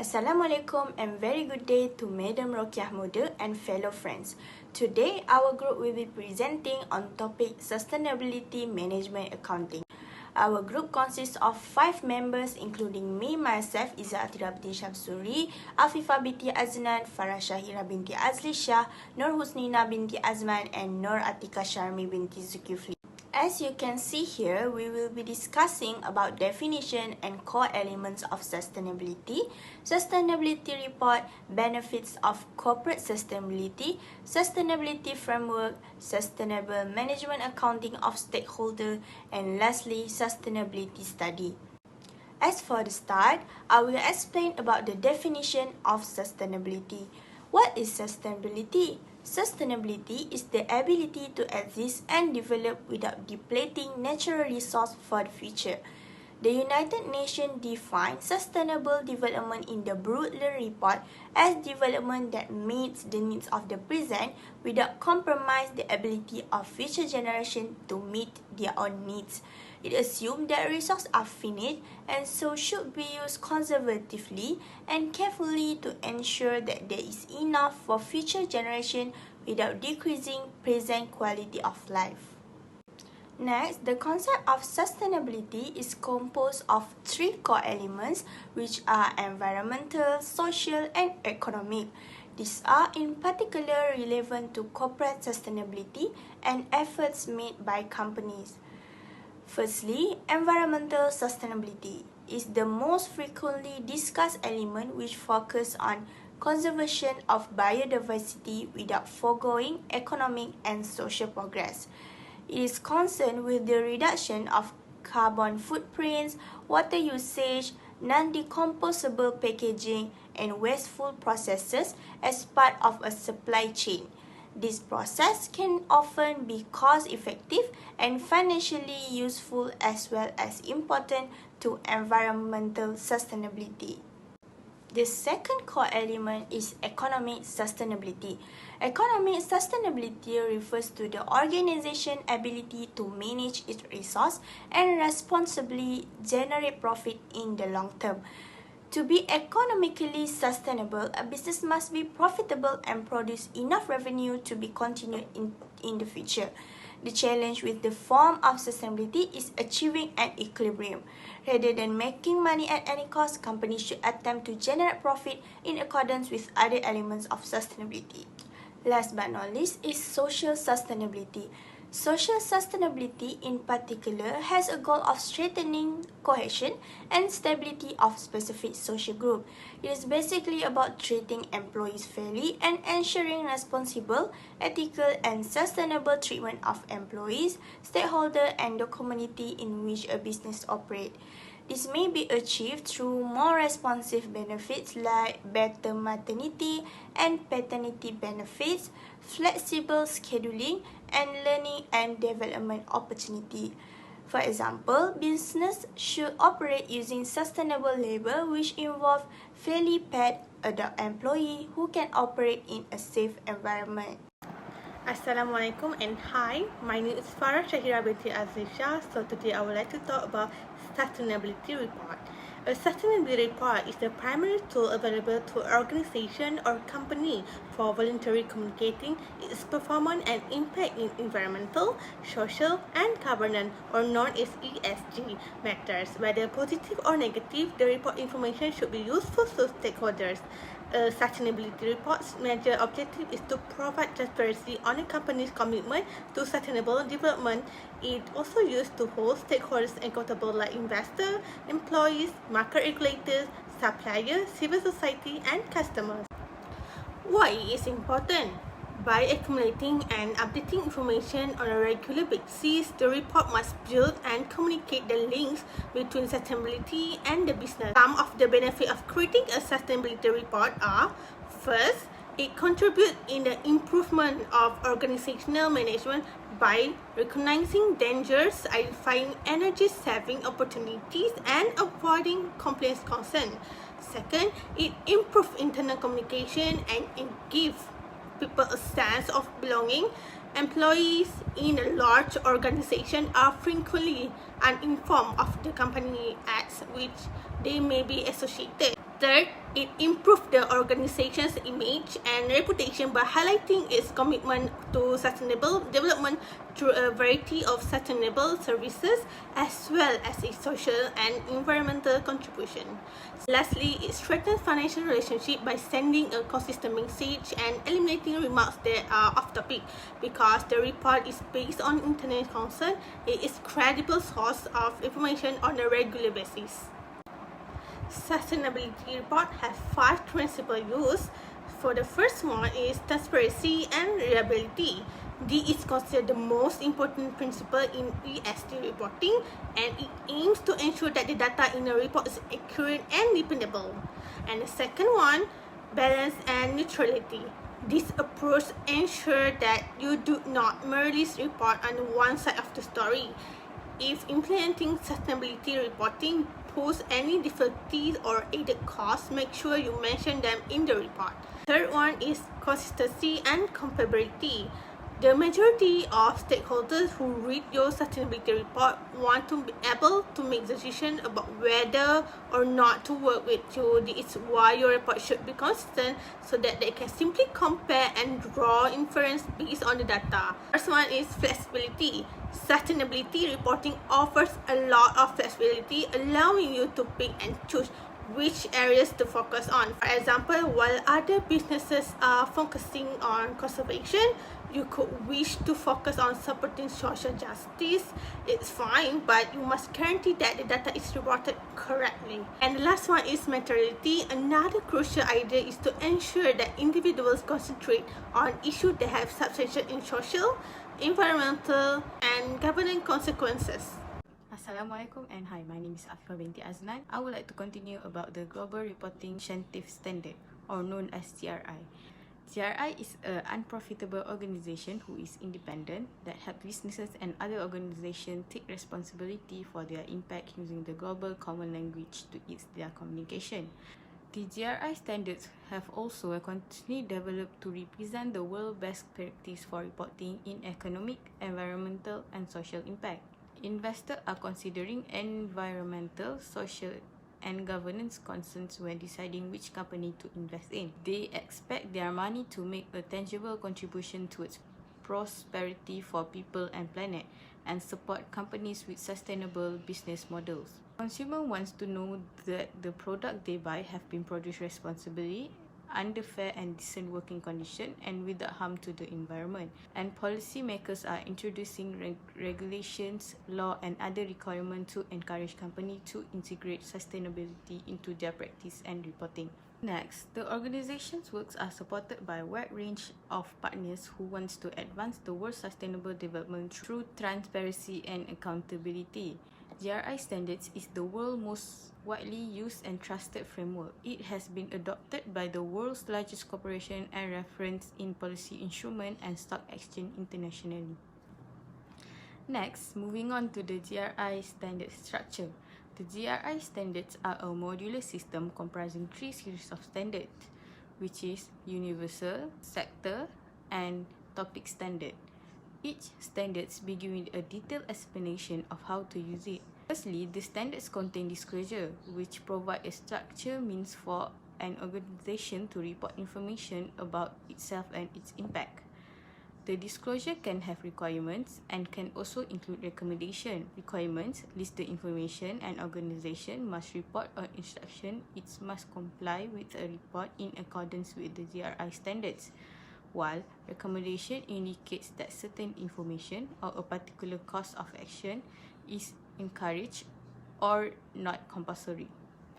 Assalamualaikum and very good day to Madam Rokiah Muda and fellow friends. Today, our group will be presenting on topic Sustainability Management Accounting. Our group consists of 5 members including me, myself, Izzah Atirah binti Shamsuri, Afifah binti Aznan, Farah Shaheera binti Azli, Shah, Nur Husnina binti Azman and Nuratiqah Syarmi binti Zulkipli. As you can see here, we will be discussing about definition and core elements of sustainability, sustainability report, benefits of corporate sustainability, sustainability framework, sustainable management accounting of stakeholder, and lastly, sustainability study. As for the start, I will explain about the definition of sustainability. What is sustainability? Sustainability is the ability to exist and develop without depleting natural resources for the future. The United Nations defines sustainable development in the Brundtland Report as development that meets the needs of the present without compromising the ability of future generations to meet their own needs. It assumes that resources are finite and so should be used conservatively and carefully to ensure that there is enough for future generations without decreasing present quality of life. Next, the concept of sustainability is composed of 3 core elements which are environmental, social and economic. These are in particular relevant to corporate sustainability and efforts made by companies. Firstly, environmental sustainability is the most frequently discussed element which focuses on conservation of biodiversity without foregoing economic and social progress. It is concerned with the reduction of carbon footprints, water usage, non-decomposable packaging, and wasteful processes as part of a supply chain. This process can often be cost-effective and financially useful as well as important to environmental sustainability. The second core element is economic sustainability. Economic sustainability refers to the organization's ability to manage its resources and responsibly generate profit in the long term. To be economically sustainable, a business must be profitable and produce enough revenue to be continued in the future. The challenge with the form of sustainability is achieving an equilibrium. Rather than making money at any cost, companies should attempt to generate profit in accordance with other elements of sustainability. Last but not least is social sustainability. Social sustainability in particular has a goal of strengthening cohesion and stability of specific social group. It is basically about treating employees fairly and ensuring responsible, ethical and sustainable treatment of employees, stakeholders and the community in which a business operates. This may be achieved through more responsive benefits like better maternity and paternity benefits, flexible scheduling, and learning and development opportunity. For example, business should operate using sustainable labor which involve fairly paid adult employees who can operate in a safe environment. Assalamualaikum and hi, my name is Farah Shaheera binti Azli Shah. So today I would like to talk about sustainability report. A sustainability report is the primary tool available to an organization or company for voluntarily communicating its performance and impact in environmental, social, and governance, or known as ESG matters. Whether positive or negative, the report information should be useful to stakeholders. A sustainability report's major objective is to provide transparency on a company's commitment to sustainable development. It also used to hold stakeholders accountable like investors, employees, market regulators, suppliers, civil society, and customers. Why it is important? By accumulating and updating information on a regular basis, the report must build and communicate the links between sustainability and the business. Some of the benefits of creating a sustainability report are: first, it contributes in the improvement of organizational management by recognizing dangers, identifying energy-saving opportunities, and avoiding compliance concerns. Second, it improves internal communication and gives people a sense of belonging. Employees in a large organization are frequently uninformed of the company acts which they may be associated. Third, it improved the organization's image and reputation by highlighting its commitment to sustainable development through a variety of sustainable services as well as its social and environmental contribution. Lastly, it strengthens financial relationship by sending a consistent message and eliminating remarks that are off topic. Because the report is based on internet concern, it is a credible source of information on a regular basis. Sustainability report has 5 principal use. For the first one is transparency and reliability. This is considered the most important principle in ESG reporting, and it aims to ensure that the data in the report is accurate and dependable. And the second one, balance and neutrality. This approach ensures that you do not merely report on one side of the story. If implementing sustainability reporting pose any difficulties or added costs, make sure you mention them in the report. Third one is consistency and comparability. The majority of stakeholders who read your sustainability report want to be able to make decisions about whether or not to work with you. This is why your report should be consistent so that they can simply compare and draw inference based on the data. First one is flexibility. Sustainability reporting offers a lot of flexibility, allowing you to pick and choose which areas to focus on. For example, while other businesses are focusing on conservation, you could wish to focus on supporting social justice. It's fine, but you must guarantee that the data is reported correctly. And the last one is materiality. Another crucial idea is to ensure that individuals concentrate on issues that have substantial in social, environmental, and governance consequences. Assalamualaikum and hi, my name is Afifah binti Aznan. I would like to continue about the Global Reporting Initiative Standard, or known as GRI. GRI is an unprofitable organization who is independent that helps businesses and other organizations take responsibility for their impact using the global common language to ease their communication. The GRI standards have also continually developed to represent the world best practice for reporting in economic, environmental, and social impact. Investors are considering environmental, social, and governance concerns when deciding which company to invest in. They expect their money to make a tangible contribution towards prosperity for people and planet, and support companies with sustainable business models. Consumer wants to know that the product they buy have been produced responsibly, under fair and decent working conditions, and without harm to the environment. And policymakers are introducing regulations, law, and other requirements to encourage companies to integrate sustainability into their practice and reporting. Next, the organization's works are supported by a wide range of partners who wants to advance the world's sustainable development through transparency and accountability. GRI Standards is the world's most widely used and trusted framework. It has been adopted by the world's largest corporation and referenced in policy instrument and stock exchange internationally. Next, moving on to the GRI standard structure. The GRI standards are a modular system comprising 3 series of standards, which is universal, sector, and topic standard. Each standards begin with a detailed explanation of how to use it. Firstly, the standards contain disclosure, which provide a structure means for an organization to report information about itself and its impact. The disclosure can have requirements and can also include recommendation. Requirements list the information an organization must report or instruction it must comply with a report in accordance with the GRI standards, while recommendation indicates that certain information or a particular course of action is encouraged or not compulsory.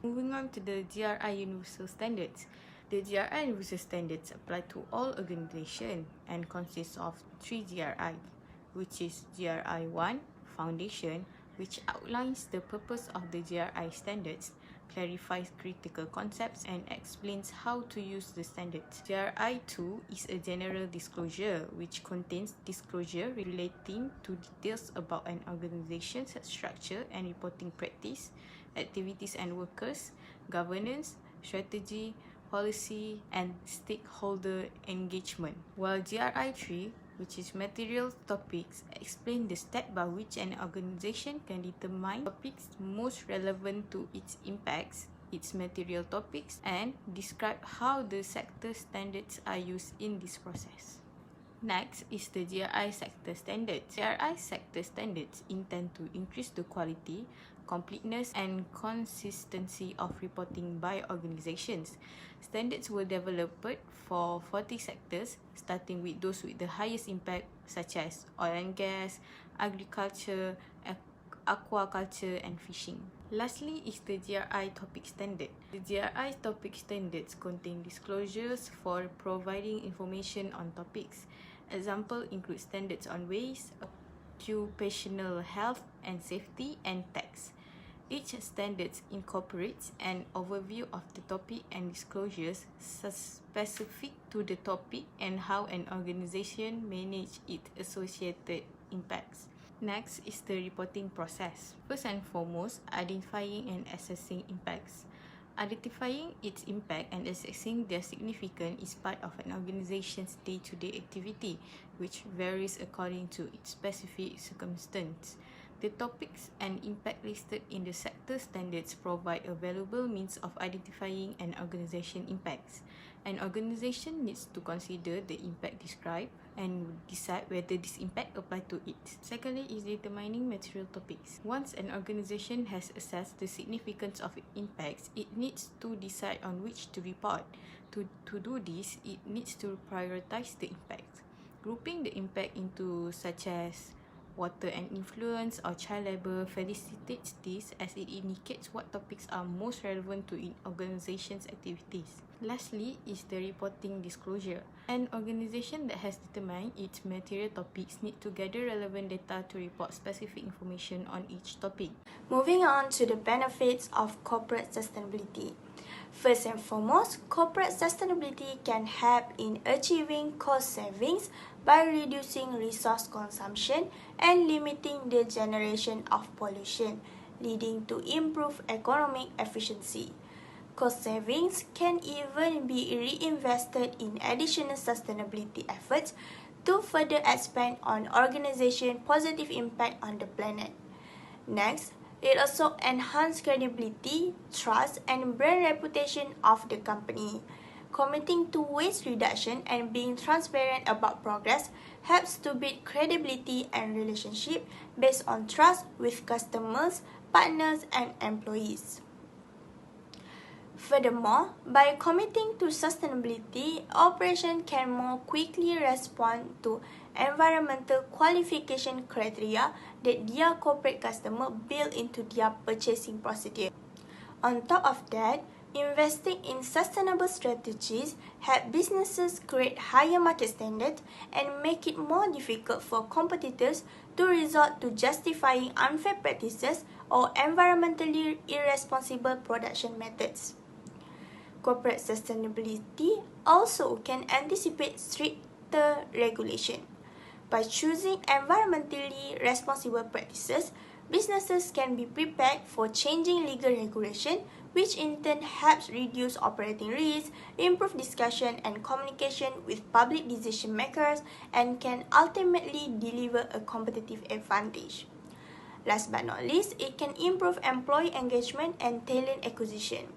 Moving on to the GRI Universal Standards. The GRI Universal Standards apply to all organizations and consists of 3 GRI, which is GRI 1, Foundation, which outlines the purpose of the GRI standards, clarifies critical concepts, and explains how to use the standards. GRI 2 is a general disclosure, which contains disclosure relating to details about an organization's structure and reporting practice, activities and workers, governance, strategy, policy, and stakeholder engagement. While GRI 3, which is material topics, explain the step by which an organization can determine topics most relevant to its impacts. its material topics, and describe how the sector standards are used in this process. Next is the GRI sector standards. GRI sector standards intend to increase the quality, completeness and consistency of reporting by organizations. Standards were developed for 40 sectors, starting with those with the highest impact such as oil and gas, agriculture, aquaculture and fishing. Lastly is the GRI topic standard. The GRI topic standards contain disclosures for providing information on topics. Example include standards on waste, occupational health and safety, and tax. Each standard incorporates an overview of the topic and disclosures specific to the topic and how an organization manages its associated impacts. Next is the reporting process. First and foremost, identifying and assessing impacts. Identifying its impact and assessing their significance is part of an organization's day-to-day activity, which varies according to its specific circumstance. The topics and impact listed in the sector standards provide a valuable means of identifying an organization's impacts. An organization needs to consider the impact described and decide whether this impact applies to it. Secondly is determining material topics. Once an organization has assessed the significance of impacts, it needs to decide on which to report. To do this, it needs to prioritize the impact. Grouping the impact into such as water and influence or child labour facilitates this, as it indicates what topics are most relevant to an organization's activities. Lastly is the reporting disclosure. An organization that has determined its material topics need to gather relevant data to report specific information on each topic. Moving on to the benefits of corporate sustainability. First and foremost, corporate sustainability can help in achieving cost savings by reducing resource consumption and limiting the generation of pollution, leading to improved economic efficiency. Cost savings can even be reinvested in additional sustainability efforts to further expand on organization's positive impact on the planet. Next, it also enhances credibility, trust, and brand reputation of the company. Committing to waste reduction and being transparent about progress helps to build credibility and relationship based on trust with customers, partners, and employees. Furthermore, by committing to sustainability, operations can more quickly respond to environmental qualification criteria that their corporate customers build into their purchasing procedure. On top of that, investing in sustainable strategies help businesses create higher market standards and make it more difficult for competitors to resort to justifying unfair practices or environmentally irresponsible production methods. Corporate sustainability also can anticipate stricter regulation. By choosing environmentally responsible practices, businesses can be prepared for changing legal regulation, which in turn helps reduce operating risks, improve discussion and communication with public decision makers, and can ultimately deliver a competitive advantage. Last but not least, it can improve employee engagement and talent acquisition.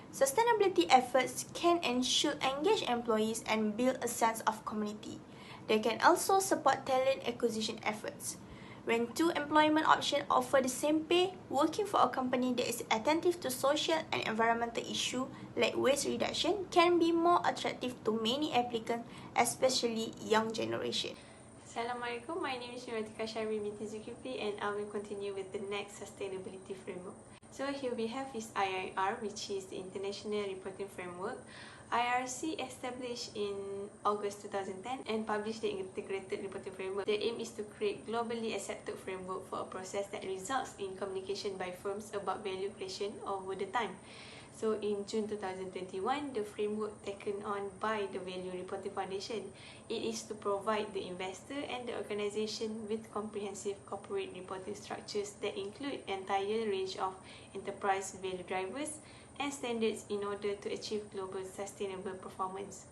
Sustainability efforts can ensure engaged employees and build a sense of community. They can also support talent acquisition efforts. When two employment options offer the same pay, working for a company that is attentive to social and environmental issues like waste reduction can be more attractive to many applicants, especially young generation. Assalamualaikum, my name is Nuratiqah Syarmi binti Zulkipli, and I will continue with the next sustainability framework. So here we have is IIR, which is the International Reporting Framework. IRC established in August 2010 and published the Integrated Reporting Framework. The aim is to create globally accepted framework for a process that results in communication by firms about value creation over the time. So in June 2021, the framework taken on by the Value Reporting Foundation, it is to provide the investor and the organization with comprehensive corporate reporting structures that include entire range of enterprise value drivers and standards in order to achieve global sustainable performance.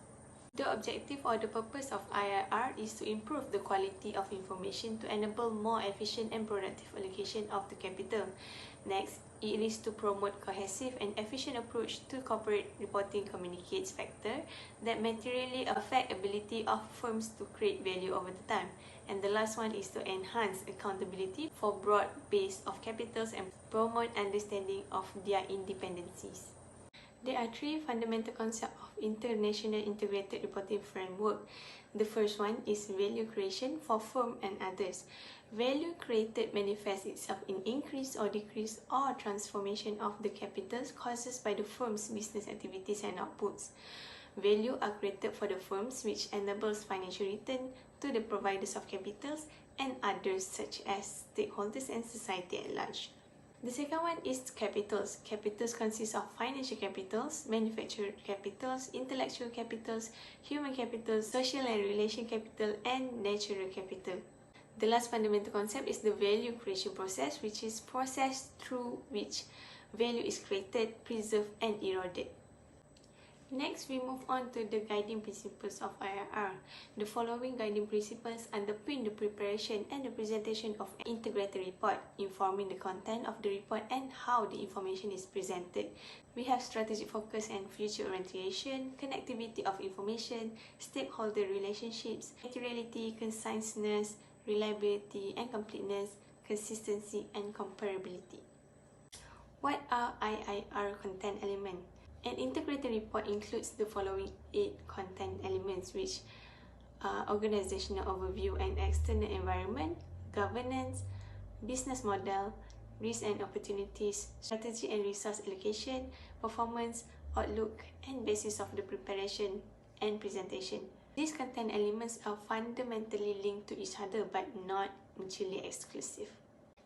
The objective or the purpose of IIR is to improve the quality of information to enable more efficient and productive allocation of the capital. Next, it is to promote cohesive and efficient approach to corporate reporting communicates factors that materially affect ability of firms to create value over the time. And the last one is to enhance accountability for broad base of capitals and promote understanding of their independencies. There are three fundamental concepts of international integrated reporting framework. The first one is value creation for firm and others. Value created manifests itself in increase or decrease or transformation of the capitals caused by the firm's business activities and outputs. Value are created for the firms which enables financial return to the providers of capitals and others such as stakeholders and society at large. The second one is capitals. Capitals consist of financial capitals, manufactured capitals, intellectual capitals, human capital, social and relation capital, and natural capital. The last fundamental concept is the value creation process, which is process through which value is created, preserved, and eroded. Next, we move on to the guiding principles of IIR. The following guiding principles underpin the preparation and the presentation of an integrated report, informing the content of the report and how the information is presented. We have strategic focus and future orientation, connectivity of information, stakeholder relationships, materiality, conciseness, reliability and completeness, consistency and comparability. What are IIR content elements? An integrated report includes the following 8 content elements, which are organizational overview and external environment, governance, business model, risks and opportunities, strategy and resource allocation, performance, outlook, and basis of the preparation and presentation. These content elements are fundamentally linked to each other but not mutually exclusive.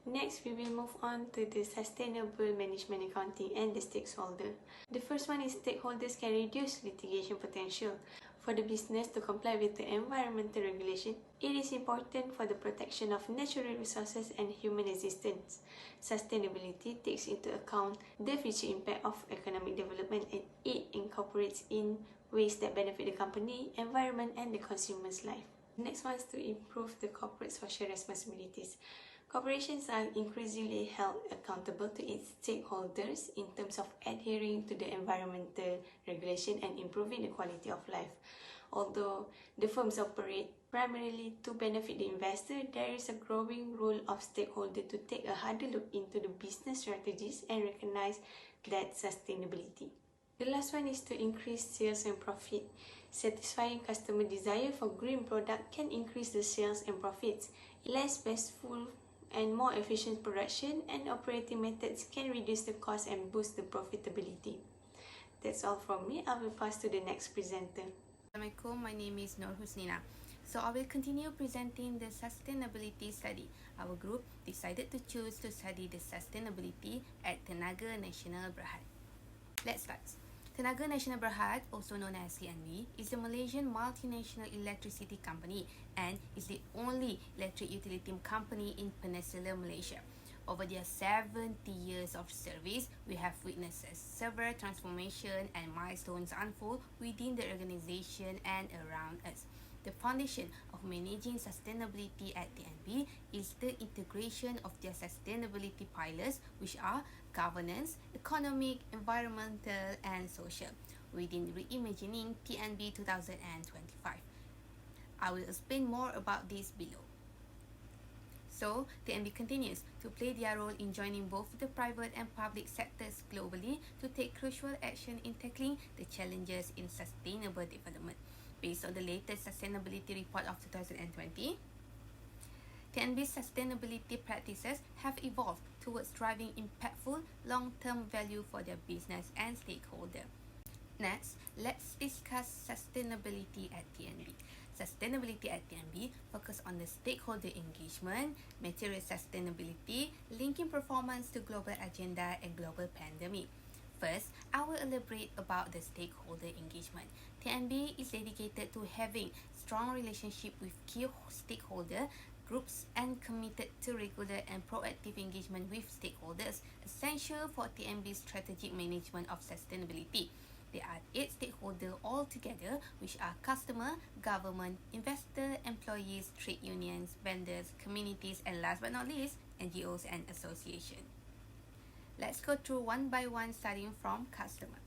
Next, we will move on to the sustainable management accounting and the stakeholder. The first one is stakeholders can reduce litigation potential. For the business to comply with the environmental regulation, it is important for the protection of natural resources and human existence. Sustainability takes into account the future impact of economic development and it incorporates in ways that benefit the company, environment, and the consumer's life. The next one is to improve the corporate social responsibilities. Corporations are increasingly held accountable to its stakeholders in terms of adhering to the environmental regulation and improving the quality of life. Although the firms operate primarily to benefit the investor, there is a growing role of stakeholders to take a harder look into the business strategies and recognize that sustainability. The last one is to increase sales and profit. Satisfying customer desire for green product can increase the sales and profits. Less wasteful and more efficient production and operating methods can reduce the cost and boost the profitability. That's all from me. I will pass to the next presenter. Assalamualaikum, my name is Nur Husnina. So I will continue presenting the sustainability study. Our group decided to choose to study the sustainability at Tenaga Nasional Berhad. Let's start. Tenaga Nasional Berhad, also known as TNB, is a Malaysian multinational electricity company and is the only electric utility company in Peninsular Malaysia. Over their 70 years of service, we have witnessed several transformations and milestones unfold within the organization and around us. The foundation of managing sustainability at TNB is the integration of their sustainability pillars, which are governance, economic, environmental, and social, within Reimagining TNB 2025. I will explain more about this below. So, TNB continues to play their role in joining both the private and public sectors globally to take crucial action in tackling the challenges in sustainable development. Based on the latest sustainability report of 2020, TNB's sustainability practices have evolved towards driving impactful long-term value for their business and stakeholders. Next, let's discuss sustainability at TNB. Sustainability at TNB focuses on the stakeholder engagement, material sustainability, linking performance to global agenda and global pandemic. First, I will elaborate about the stakeholder engagement. TNB is dedicated to having strong relationship with key stakeholder groups and committed to regular and proactive engagement with stakeholders, essential for TNB's strategic management of sustainability. There are 8 stakeholders altogether, which are customer, government, investor, employees, trade unions, vendors, communities, and last but not least, NGOs and associations. Let's go through one by one, starting from customer.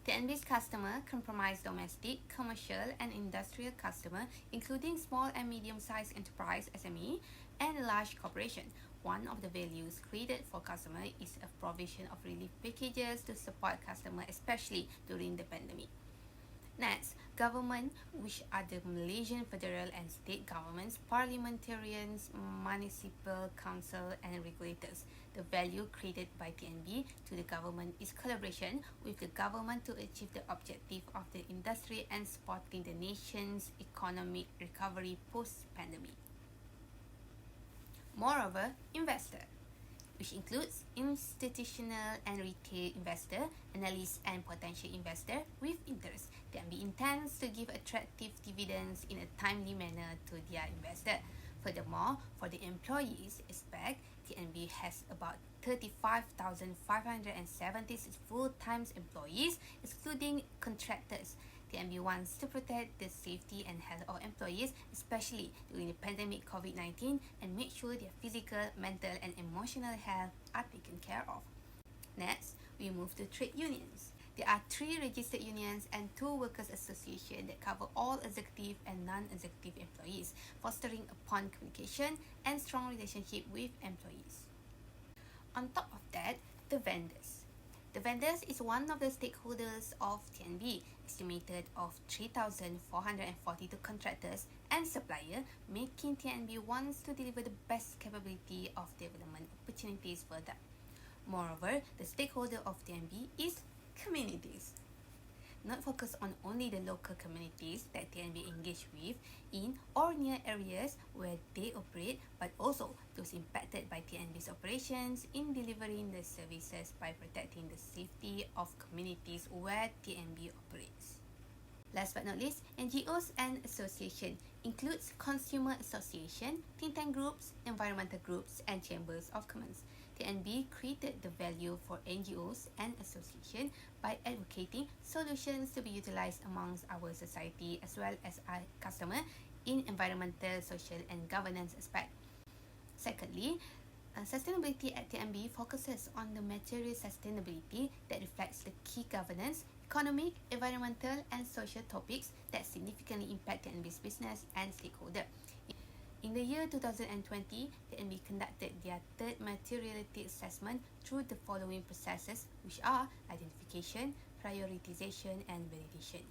TNB's customer comprise domestic, commercial, and industrial customer, including small and medium-sized enterprise (SME) and large corporation. One of the values created for customer is a provision of relief packages to support customer, especially during the pandemic. Next, government, which are the Malaysian federal and state governments, parliamentarians, municipal council, and regulators. The value created by TNB to the government is collaboration with the government to achieve the objective of the industry and supporting the nation's economic recovery post-pandemic. Moreover, investor, which includes institutional and retail investor, analysts, and potential investor with interest. TNB intends to give attractive dividends in a timely manner to their investor. Furthermore, for the employees aspect, TNB has about 35,576 full-time employees, excluding contractors. TNB wants to protect the safety and health of employees, especially during the pandemic COVID-19, and make sure their physical, mental, and emotional health are taken care of. Next, we move to trade unions. There are 3 registered unions and 2 workers' associations that cover all executive and non-executive employees, fostering upon communication and strong relationship with employees. On top of that, the vendors. The vendors is one of the stakeholders of TNB, estimated of 3,442 contractors and suppliers, making TNB wants to deliver the best capability of development opportunities for them. Moreover, the stakeholder of TNB is communities. Not focused on only the local communities that TNB engage with in or near areas where they operate, but also those impacted by TNB's operations in delivering the services by protecting the safety of communities where TNB operates. Last but not least, NGOs and association includes consumer association, think tank groups, environmental groups, and chambers of commerce. TNB created the value for NGOs and association by advocating solutions to be utilized amongst our society as well as our customer in environmental, social, and governance aspect. Secondly, sustainability at TNB focuses on the material sustainability that reflects the key governance, economic, environmental, and social topics that significantly impact TNB's business and stakeholder. In the year 2020, TNB conducted their 3rd materiality assessment through the following processes, which are identification, prioritization, and validation.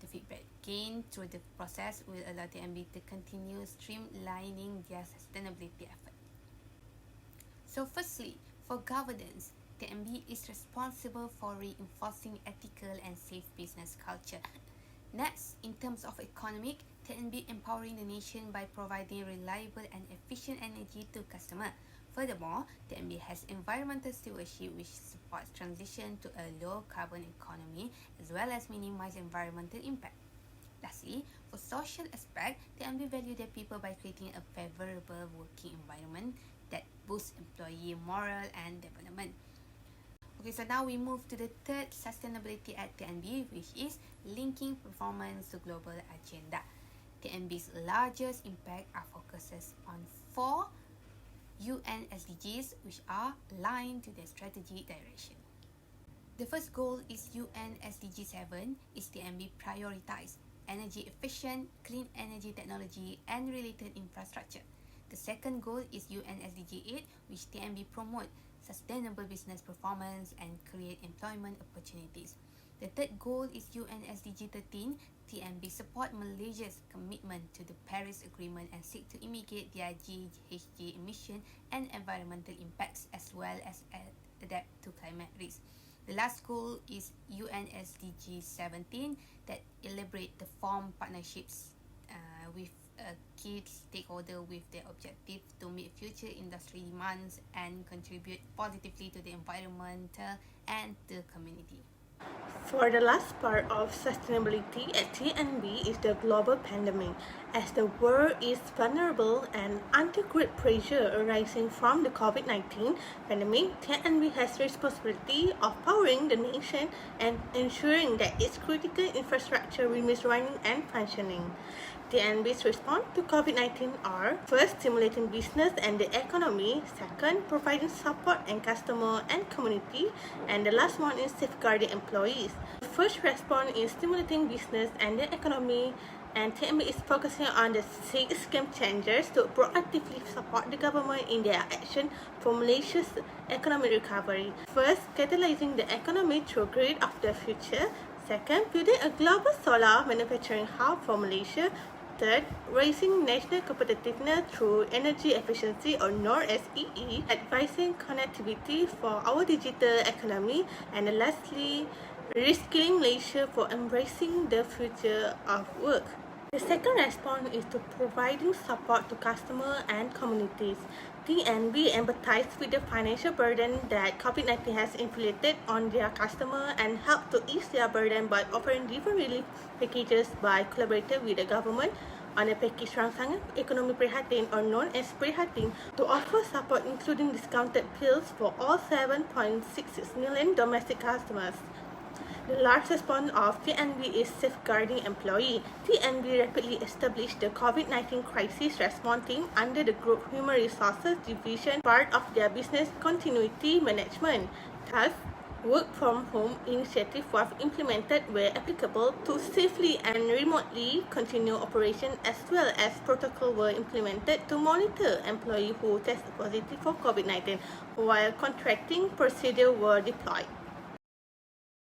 The feedback gained through the process will allow TNB to continue streamlining their sustainability effort. So firstly, for governance, TNB is responsible for reinforcing ethical and safe business culture. Next, in terms of economic, TNB empowering the nation by providing reliable and efficient energy to customers. Furthermore, TNB has environmental stewardship, which supports transition to a low-carbon economy as well as minimize environmental impact. Lastly, for social aspect, TNB value their people by creating a favorable working environment that boosts employee morale and development. Okay, so now we move to the 3rd sustainability at TNB, which is linking performance to global agenda. TNB's largest impact are focuses on 4 UN SDGs, which are aligned to their strategic direction. The first goal is UN SDG 7 is TNB prioritize energy efficient, clean energy technology and related infrastructure. The second goal is UN SDG 8, which TNB promote sustainable business performance and create employment opportunities. The third goal is UN SDG 13. TNB support Malaysia's commitment to the Paris Agreement and seek to mitigate their GHG emission and environmental impacts as well as adapt to climate risk. The last goal is UN SDG 17 that elaborate the form partnerships with a key stakeholder with the objective to meet future industry demands and contribute positively to the environment and the community. For the last part of sustainability at TNB is the global pandemic. As the world is vulnerable and under great pressure arising from the COVID-19 pandemic, TNB has responsibility of powering the nation and ensuring that its critical infrastructure remains running and functioning. TNB's response to COVID-19 are: first, stimulating business and the economy; second, providing support and customer and community; and the last one is safeguarding employees. The first response is stimulating business and the economy, and TNB is focusing on the 6 game changers to proactively support the government in their action for Malaysia's economic recovery. First, catalyzing the economy through grid of the future; second, building a global solar manufacturing hub for Malaysia; third, raising national competitiveness through energy efficiency or Nur SEE, advising connectivity for our digital economy; and lastly, reskilling Malaysia for embracing the future of work. The second response is to providing support to customers and communities. TNB empathizes with the financial burden that COVID-19 has inflicted on their customers and help to ease their burden by offering different relief packages by collaborating with the government on a package rangsangan ekonomi prihatin or known as Prihatin to offer support including discounted pills for all 7.66 million domestic customers. The last response of TNB is safeguarding employee. TNB rapidly established the COVID-19 crisis response team under the Group Human Resources Division, part of their business continuity management. Thus, work from home initiative was implemented where applicable to safely and remotely continue operation, as well as protocol were implemented to monitor employees who tested positive for COVID-19 while contracting procedures were deployed.